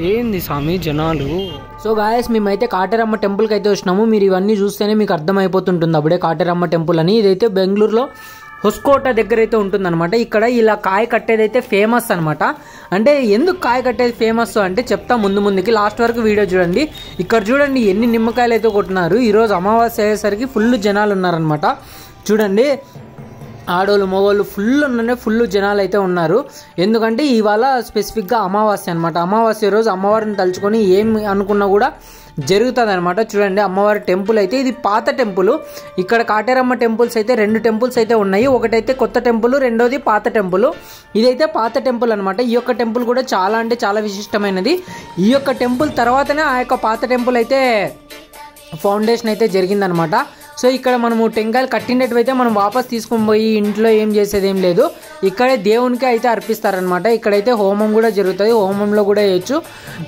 ఏంది స్వామి జనాలు. So guys మేమైతే కాటేరమ్మ టెంపుల్కి అయితే వచ్చినాము. మీరు ఇవన్నీ చూస్తేనే మీకు అర్థమైపోతుంటుంది అప్పుడే కాటేరమ్మ టెంపుల్ అని. ఇదైతే బెంగళూరులో హొస్కోట దగ్గర అయితే ఉంటుందన్నమాట. ఇక్కడ ఇలా కాయ కట్టేదైతే ఫేమస్ అనమాట. అంటే ఎందుకు కాయ కట్టేది ఫేమస్ అంటే చెప్తా ముందుకి లాస్ట్ వరకు వీడియో చూడండి. ఇక్కడ చూడండి ఎన్ని నిమ్మకాయలు అయితే కొట్టినారు. ఈరోజు అమావాస్య అయ్యేసరికి ఫుల్ జనాలు ఉన్నారనమాట. చూడండి ఆడోళ్ళు మగోళ్ళు ఫుల్ జనాలు అయితే ఉన్నారు. ఎందుకంటే ఇవాళ స్పెసిఫిక్గా అమావాస్య అనమాట. అమావాస్య రోజు అమ్మవారిని తలుచుకొని ఏం అనుకున్నా కూడా జరుగుతుంది అనమాట. చూడండి అమ్మవారి టెంపుల్ అయితే ఇది పాత టెంపుల్. ఇక్కడ కాటేరమ్మ టెంపుల్స్ అయితే 2 టెంపుల్స్ అయితే ఉన్నాయి. ఒకటైతే కొత్త టెంపుల్, రెండోది పాత టెంపుల్. ఇదైతే పాత టెంపుల్ అనమాట. ఈ యొక్క టెంపుల్ కూడా చాలా అంటే చాలా విశిష్టమైనది. ఈ యొక్క టెంపుల్ తర్వాతనే ఆ యొక్క పాత టెంపుల్ అయితే ఫౌండేషన్ అయితే జరిగిందనమాట. సో ఇక్కడ మనము టెంకాయలు కట్టినట్టువైతే మనం వాపస్ తీసుకొని పోయి ఇంట్లో ఏం చేసేది ఏం లేదు. ఇక్కడే దేవునికి అయితే అర్పిస్తారనమాట. ఇక్కడైతే హోమం కూడా జరుగుతుంది. హోమంలో కూడా వేయచ్చు.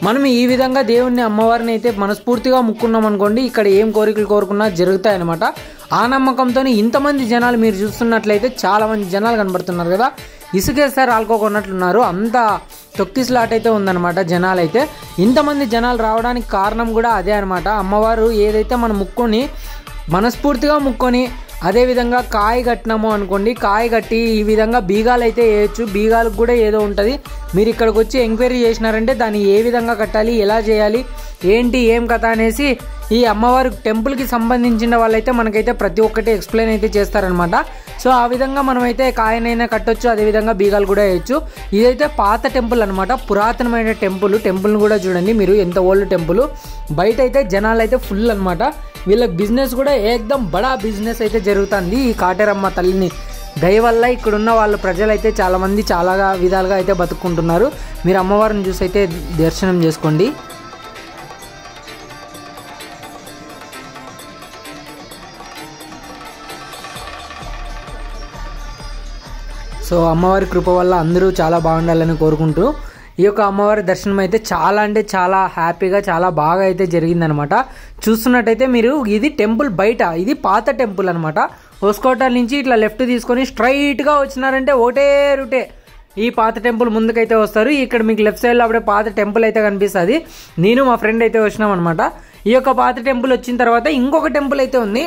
మనం ఈ విధంగా దేవుణ్ణి అమ్మవారిని అయితే మనస్ఫూర్తిగా ముక్కున్నాం అనుకోండి, ఇక్కడ ఏం కోరికలు కోరుకున్నా జరుగుతాయి అనమాట. ఆ నమ్మకంతో ఇంతమంది జనాలు మీరు చూస్తున్నట్లయితే చాలా మంది జనాలు కనబడుతున్నారు కదా, ఇసుకేస్తారు ఆల్కోకున్నట్లున్నారు. అంత తొక్కిస్లాట్ అయితే ఉందన్నమాట జనాలు అయితే. ఇంతమంది జనాలు రావడానికి కారణం కూడా అదే అనమాట. అమ్మవారు ఏదైతే మనం ముక్కుని మనస్ఫూర్తిగా ముక్కొని అదేవిధంగా కాయ కట్టినాము అనుకోండి, కాయ కట్టి ఈ విధంగా బీగాలు అయితే వేయచ్చు. బీగాలకు కూడా ఏదో ఉంటుంది. మీరు ఇక్కడికి వచ్చి ఎంక్వైరీ చేసినారంటే దాన్ని ఏ విధంగా కట్టాలి, ఎలా చేయాలి, ఏంటి ఏం కథ అనేసి ఈ అమ్మవారి టెంపుల్కి సంబంధించిన వాళ్ళైతే మనకైతే ప్రతి ఒక్కటి ఎక్స్ప్లెయిన్ అయితే చేస్తారనమాట. సో ఆ విధంగా మనమైతే కాయనైనా కట్టొచ్చు, అదేవిధంగా బీగాలు కూడా వేయచ్చు. ఇదైతే పాత టెంపుల్ అనమాట, పురాతనమైన టెంపుల్ని కూడా చూడండి మీరు, ఎంత ఓల్డ్ టెంపుల్. బయట అయితే జనాలు అయితే ఫుల్ అనమాట. వీళ్ళ బిజినెస్ కూడా ఏకదం బడా బిజినెస్ అయితే జరుగుతుంది. ఈ కాటేరమ్మ తల్లిని దయ వల్ల ఇక్కడున్న వాళ్ళ ప్రజలైతే చాలామంది చాలా విధాలుగా అయితే బతుక్కుంటున్నారు. మీరు అమ్మవారిని చూసి అయితే దర్శనం చేసుకోండి. సో అమ్మవారి కృప వల్ల అందరూ చాలా బాగుండాలని కోరుకుంటూ ఈ యొక్క అమ్మవారి దర్శనం అయితే చాలా అంటే చాలా హ్యాపీగా చాలా బాగా అయితే జరిగిందనమాట. చూస్తున్నట్టయితే మీరు ఇది టెంపుల్ బయట, ఇది పాత టెంపుల్ అనమాట. హోస్కోటల్ నుంచి ఇట్లా లెఫ్ట్ తీసుకొని స్ట్రైట్గా వచ్చినారంటే ఒకటే రూటే ఈ పాత టెంపుల్ ముందుకైతే వస్తారు. ఇక్కడ మీకు లెఫ్ట్ సైడ్లో అప్పుడే పాత టెంపుల్ అయితే కనిపిస్తుంది. నేను మా ఫ్రెండ్ అయితే వచ్చినాం అనమాట. ఈ యొక్క పాత టెంపుల్ వచ్చిన తర్వాత ఇంకొక టెంపుల్ అయితే ఉంది.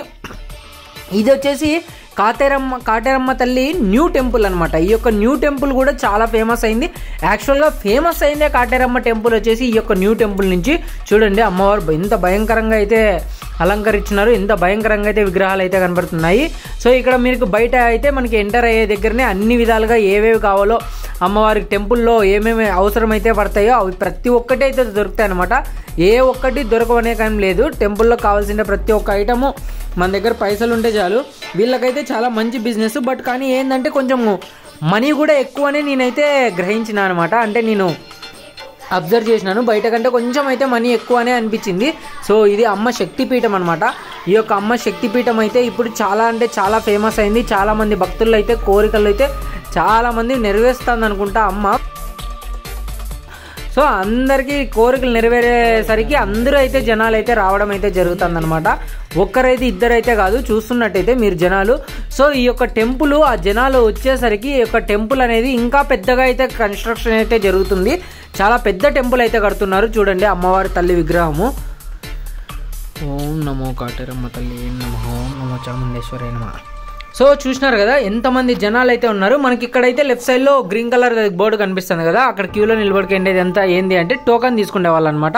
ఇది వచ్చేసి కాటేరమ్మ తల్లి న్యూ టెంపుల్ అనమాట. ఈ యొక్క న్యూ టెంపుల్ కూడా చాలా ఫేమస్ అయింది. యాక్చువల్గా ఫేమస్ అయిందే కాటేరమ్మ టెంపుల్ వచ్చేసి ఈ యొక్క న్యూ టెంపుల్ నుంచి. చూడండి అమ్మవారు ఎంత భయంకరంగా అయితే అలంకరించినారు, ఎంత భయంకరంగా అయితే విగ్రహాలు అయితే కనబడుతున్నాయి. సో ఇక్కడ మీకు బయట అయితే మనకి ఎంటర్ అయ్యే దగ్గరనే అన్ని విధాలుగా ఏవేవి కావాలో అమ్మవారికి టెంపుల్లో ఏమేమి అవసరమైతే పడతాయో అవి ప్రతి ఒక్కటి అయితే దొరుకుతాయి అనమాట. ఏ ఒక్కటి దొరకవనే కానీ లేదు. టెంపుల్లో కావాల్సిన ప్రతి ఒక్క ఐటము మన దగ్గర పైసలు ఉంటే చాలు. వీళ్ళకైతే చాలా మంచి బిజినెస్. బట్ కానీ ఏంటంటే కొంచెం మనీ కూడా ఎక్కువనే నేనైతే గ్రహించిన అనమాట. అంటే నేను అబ్జర్వ్ చేసినాను, బయట కంటే కొంచెం అయితే మనీ ఎక్కువనే అనిపించింది. సో ఇది అమ్మ శక్తిపీఠం అనమాట. ఈ యొక్క అమ్మ శక్తిపీఠం అయితే ఇప్పుడు చాలా అంటే చాలా ఫేమస్ అయింది. చాలామంది భక్తులు అయితే కోరికలు అయితే చాలామంది నెరవేరుస్తుంది అనుకుంటా అమ్మ. సో అందరికీ కోరికలు నెరవేరేసరికి అందరూ అయితే జనాలు అయితే రావడం అయితే జరుగుతుంది అనమాట. ఒక్కరైతే ఇద్దరైతే కాదు, చూస్తున్నట్టయితే మీరు జనాలు. సో ఈ యొక్క టెంపుల్ ఆ జనాలు వచ్చేసరికి ఈ యొక్క టెంపుల్ అనేది ఇంకా పెద్దగా అయితే కన్స్ట్రక్షన్ అయితే జరుగుతుంది. చాలా పెద్ద టెంపుల్ అయితే కడుతున్నారు. చూడండి అమ్మవారి తల్లి విగ్రహము. ఓం నమో కాటేరమ్మ తల్లి నమః, ఓం నమో చాముండేశ్వరి నమః. సో చూసినారు కదా ఎంతమంది జనాలు అయితే ఉన్నారు. మనకి ఇక్కడైతే లెఫ్ట్ సైడ్లో గ్రీన్ కలర్ బోర్డు కనిపిస్తుంది కదా, అక్కడ క్యూలో నిలబడికేండేది అంతా ఏంది అంటే టోకన్ తీసుకునే వాళ్ళు అనమాట.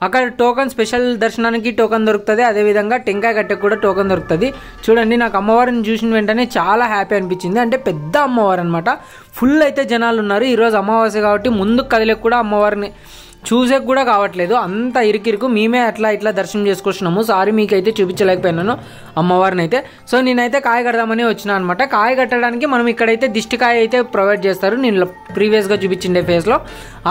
అక్కడ టోకన్ స్పెషల్ దర్శనానికి టోకన్ దొరుకుతుంది, అదేవిధంగా టెంకాయ కట్టెకి కూడా టోకన్ దొరుకుతుంది. చూడండి నాకు అమ్మవారిని చూసిన వెంటనే చాలా హ్యాపీ అనిపించింది. అంటే పెద్ద అమ్మవారు అనమాట. ఫుల్ అయితే జనాలు ఉన్నారు. ఈరోజు అమావాస్య కాబట్టి ముందుకు కదిలేకి కూడా అమ్మవారిని చూసేకి కూడా కావట్లేదు, అంత ఇరుకిరుకు. మేమే అట్లా ఇట్లా దర్శనం చేసుకొచ్చినాము. సారీ మీకైతే చూపించలేకపోయినాను అమ్మవారిని అయితే. సో నేనైతే కాయ కడదామని వచ్చిన అనమాట. కాయ కట్టడానికి మనం ఇక్కడైతే దిష్టికాయ అయితే ప్రొవైడ్ చేస్తారు. నేను ప్రీవియస్గా చూపించిండే ఫేస్లో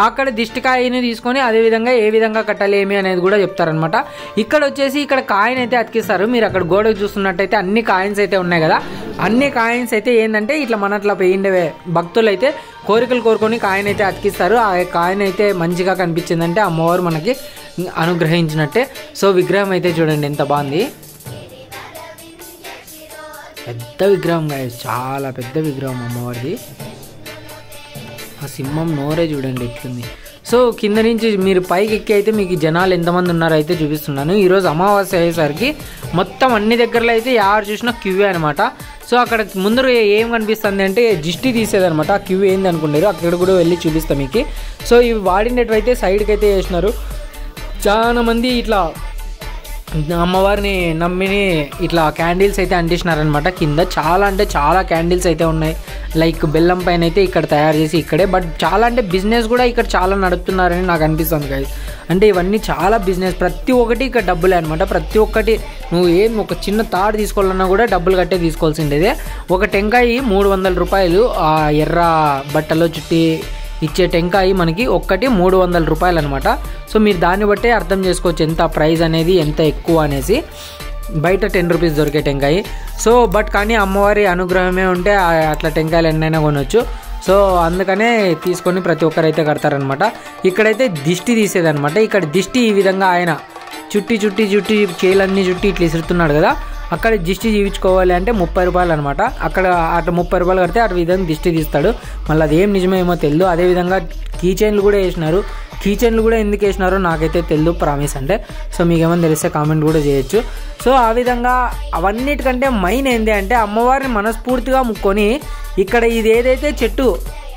అక్కడ దిష్టికాయని తీసుకొని అదేవిధంగా ఏ విధంగా కట్టాలి ఏమి అనేది కూడా చెప్తారనమాట. ఇక్కడ వచ్చేసి ఇక్కడ కాయిన్ అయితే అతికిస్తారు. మీరు అక్కడ గోడకు చూస్తున్నట్టయితే అన్ని కాయిన్స్ అయితే ఉన్నాయి కదా, అన్ని కాయిన్స్ అయితే ఏంటంటే ఇట్లా మనట్లా పోయిండే భక్తులు అయితే కోరికలు కోరుకొని కాయిన్ అయితే అతికిస్తారు. ఆ కాయిన్ అయితే మంచిగా కనిపించిందంటే అమ్మవారు మనకి అనుగ్రహించినట్టే. సో విగ్రహం అయితే చూడండి ఎంత బాగుంది, పెద్ద విగ్రహం గాయస్, చాలా పెద్ద విగ్రహం అమ్మవారిది. సింహం నోరే చూడండి ఎట్లుంది. సో కింద నుంచి మీరు పైకి ఎక్కి అయితే మీకు జనాలు ఎంతమంది ఉన్నారో అయితే చూపిస్తున్నాను. ఈరోజు అమావాస్య అయ్యేసరికి మొత్తం అన్ని దగ్గరలో అయితే యారు చూసినా క్యూవే అనమాట. సో అక్కడ ముందర ఏం కనిపిస్తుంది అంటే దిష్టి తీసేదనమాట. ఆ క్యూ ఏంది అనుకుంటారు, అక్కడ కూడా వెళ్ళి చూపిస్తాం మీకు. సో ఇవి వాడినట్టువైతే సైడ్కి అయితే వేసినారు. చాలా మంది ఇట్లా అమ్మవారిని నమ్మిని ఇట్లా క్యాండిల్స్ అయితే అంటించినారనమాట. కింద చాలా అంటే చాలా క్యాండిల్స్ అయితే ఉన్నాయి. లైక్ బెల్లం పైన అయితే ఇక్కడ తయారు చేసి ఇక్కడే, బట్ చాలా అంటే బిజినెస్ కూడా ఇక్కడ చాలా నడుపుతున్నారని నాకు అనిపిస్తుంది గైస్. అంటే ఇవన్నీ చాలా బిజినెస్, ప్రతి ఒక్కటి ఇక్కడ డబ్బులే అనమాట. ప్రతి ఒక్కటి నువ్వు ఏం ఒక చిన్న తాడు తీసుకోవాలన్నా కూడా డబ్బులు కట్టే తీసుకోవాల్సిండేదే. ఒక టెంకాయ 300 రూపాయలు. ఆ ఎర్ర బట్టలో చుట్టి ఇచ్చే టెంకాయ మనకి ఒక్కటి 300 రూపాయలు అనమాట. సో మీరు దాన్ని బట్టే అర్థం చేసుకోవచ్చు ఎంత ప్రైస్ అనేది ఎంత ఎక్కువ అనేసి. బయట 10 రూపీస్ దొరికే టెంకాయ. సో బట్ కానీ అమ్మవారి అనుగ్రహమే ఉంటే అట్లా టెంకాయలు ఎన్నైనా కొనవచ్చు. సో అందుకనే తీసుకొని ప్రతి ఒక్కరైతే కడతారనమాట. ఇక్కడైతే దిష్టి తీసేదనమాట. ఇక్కడ దిష్టి ఈ విధంగా ఆయన చుట్టి చేలన్నీ చుట్టి ఇట్లా ఇసురుతున్నాడు కదా, అక్కడ దిష్టి తీయించుకోవాలి అంటే 30 రూపాయలు అనమాట. అక్కడ అట్లా 30 రూపాయలు కడితే అటు విధంగా దిష్టి తీస్తాడు. మళ్ళీ అదేం నిజమేమో తెలియదు. అదేవిధంగా కీ చైన్లు కూడా వేసినారు. కీ చైన్లు కూడా ఎందుకు వేసినారో నాకైతే తెలియదు ప్రామిస్ అంటే. సో మీకు ఏమైనా తెలిస్తే కామెంట్ కూడా చేయొచ్చు. సో ఆ విధంగా అవన్నిటికంటే మెయిన్ ఏంటి అంటే అమ్మవారిని మనస్ఫూర్తిగా ముక్కొని ఇక్కడ ఇది ఏదైతే చెట్టు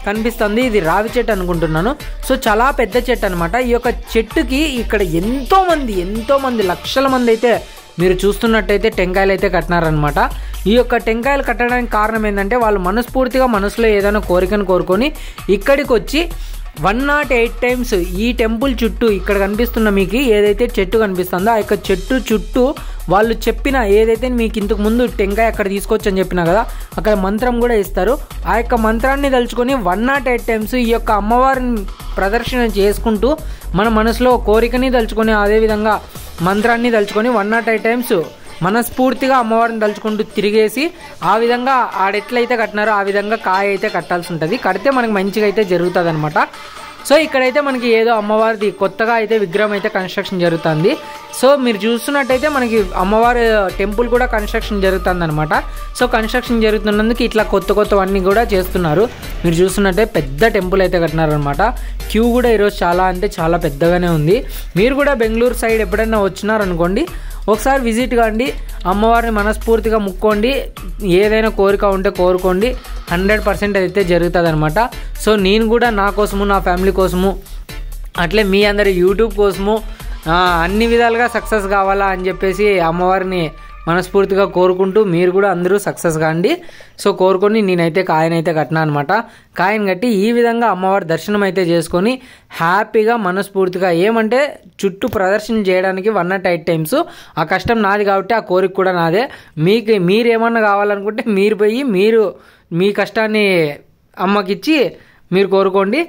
కనిపిస్తుంది ఇది రావి చెట్టు అనుకుంటున్నాను. సో చాలా పెద్ద చెట్టు అనమాట. ఈ యొక్క చెట్టుకి ఇక్కడ ఎంతోమంది లక్షల మంది అయితే మీరు చూస్తున్నట్టయితే టెంకాయలు అయితే కట్టినారనమాట. ఈ యొక్క టెంకాయలు కట్టడానికి కారణం ఏంటంటే వాళ్ళు మనస్ఫూర్తిగా మనసులో ఏదైనా కోరికను కోరుకొని ఇక్కడికి వచ్చి 108 టైమ్స్ ఈ టెంపుల్ చుట్టూ ఇక్కడ కనిపిస్తున్న మీకు ఏదైతే చెట్టు కనిపిస్తుందో ఆ యొక్క చెట్టు చుట్టూ వాళ్ళు చెప్పిన ఏదైతే మీకు ఇంతకు ముందు టెంకాయ అక్కడ తీసుకొచ్చి అని చెప్పినా కదా, అక్కడ మంత్రం కూడా ఇస్తారు. ఆ యొక్క మంత్రాన్ని తలుచుకొని 108 టైమ్స్ ఈ యొక్క అమ్మవారిని ప్రదర్శన చేసుకుంటూ మన మనసులో కోరికని తలుచుకొని అదేవిధంగా మంత్రాన్ని తలుచుకొని 108 టైమ్స్ మనస్ఫూర్తిగా అమ్మవారిని తలుచుకుంటూ తిరిగేసి ఆ విధంగా ఆడెట్లయితే కట్టినారో ఆ విధంగా కాయ అయితే కట్టాల్సి ఉంటుంది. కడితే మనకి మంచిగా అయితే జరుగుతుంది అనమాట. సో ఇక్కడైతే మనకి ఏదో అమ్మవారిది కొత్తగా అయితే విగ్రహం అయితే కన్స్ట్రక్షన్ జరుగుతుంది. సో మీరు చూస్తున్నట్టయితే మనకి అమ్మవారి టెంపుల్ కూడా కన్స్ట్రక్షన్ జరుగుతుంది అనమాట. సో కన్స్ట్రక్షన్ జరుగుతున్నందుకు ఇట్లా కొత్తవన్నీ కూడా చేస్తున్నారు. మీరు చూస్తున్నట్టే పెద్ద టెంపుల్ అయితే కట్టినారనమాట. క్యూ కూడా ఈరోజు చాలా అంటే చాలా పెద్దగానే ఉంది. మీరు కూడా బెంగళూరు సైడ్ ఎప్పుడైనా వచ్చినారనుకోండి, ఒకసారి విజిట్ కాండి, అమ్మవారిని మనస్ఫూర్తిగా ముక్కోండి, ఏదైనా కోరిక ఉంటే కోరుకోండి, 100% అయితే జరుగుతుంది అనమాట. సో నేను కూడా నా కోసము నా ఫ్యామిలీ కోసము అట్లే మీ అందరి యూట్యూబ్ కోసము అన్ని విధాలుగా సక్సెస్ కావాలా అని చెప్పేసి అమ్మవారిని మనస్ఫూర్తిగా కోరుకుంటూ మీరు కూడా అందరూ సక్సెస్ కాండి. సో కోరుకొని నేనైతే కాయనైతే కట్టినా అనమాట. కాయను కట్టి ఈ విధంగా అమ్మవారి దర్శనం అయితే చేసుకొని హ్యాపీగా మనస్ఫూర్తిగా ఏమంటే చుట్టూ ప్రదర్శన చేయడానికి 108 టైమ్స్ ఆ కష్టం నాది కాబట్టి ఆ కోరిక కూడా నాదే. మీరేమన్నా కావాలనుకుంటే మీరు పోయి మీరు మీ కష్టాన్ని అమ్మకిచ్చి మీరు కోరుకోండి.